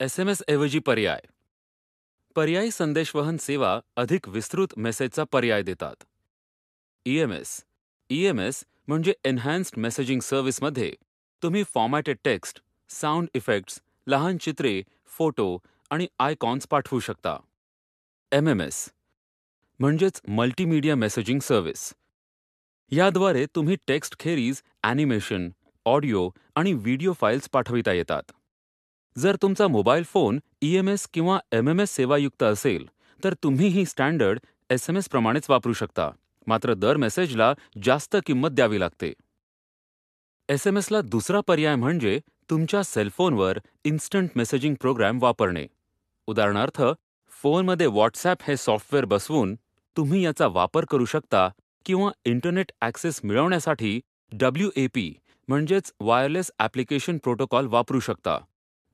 SMS ऐवजी पर्याय. पर्यायी संदेशवहन सेवा अधिक विस्तृत मेसेजचा पर्याय देतात. EMS. EMS म्हणजे एन्हान्स्ड मेसेजिंग सर्व्हिसमध्ये तुम्ही फॉर्मॅटेड टेक्स्ट, साऊंड इफेक्ट्स, लहान चित्रे, फोटो आणि आयकॉन्स पाठवू शकता. MMS म्हणजेच मल्टीमीडिया मेसेजिंग सर्व्हिस. याद्वारे तुम्ही टेक्स्टखेरीज ॲनिमेशन, ऑडिओ आणि व्हिडिओ फाईल्स पाठविता येतात. जर तुमचा मोबाईल फोन EMS किंवा MMS सेवायुक्त असेल तर तुम्ही ही स्टँडर्ड SMS प्रमाणेच वापरू शकता, मात्र दर मेसेजला जास्त किंमत द्यावी लागते. SMSला दुसरा पर्याय म्हणजे तुमच्या सेलफोनवर इन्स्टंट मेसेजिंग प्रोग्राम वापरणे. उदाहरणार्थ, फोनमध्ये व्हॉट्सॲप हे सॉफ्टवेअर बसवून तुम्ही याचा वापर करू शकता किंवा इंटरनेट ॲक्सेस मिळवण्यासाठी WAP म्हणजेच वायरलेस ॲप्लिकेशन प्रोटोकॉल वापरू शकता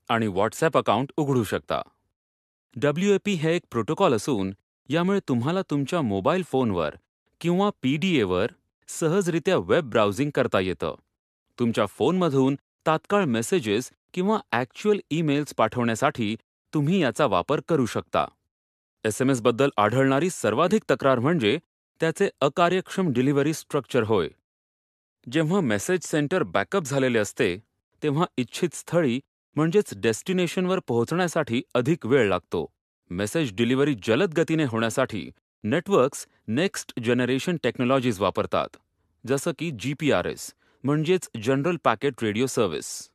आणि व्हॉट्सॲप अकाउंट उघडू शकता. WAP हे एक प्रोटोकॉल असून यामुळे तुम्हाला तुमच्या मोबाईल फोनवर किंवा PDAवर सहजरित्या वेब ब्राउझिंग करता येतं. तुमच्या फोनमधून तात्काळ मेसेजेस किंवा ॲक्च्युअल ईमेल्स पाठवण्यासाठी तुम्ही याचा वापर करू शकता. SMSबद्दल आढळणारी सर्वाधिक तक्रार म्हणजे त्याचे अकार्यक्षम डिलिव्हरी स्ट्रक्चर होय. जेव्हा मेसेज सेंटर बॅकअप झालेले असते तेव्हा इच्छित स्थळी म्हणजेच डेस्टिनेशनवर पोहोचण्यासाठी अधिक वेळ लागतो. मेसेज डिलिव्हरी जलद गतीने होण्यासाठी नेटवर्क्स नेक्स्ट जनरेशन टेक्नॉलॉजीज वापरतात, जसं की GPRS म्हणजेच जनरल पॅकेट रेडिओ सर्व्हिस.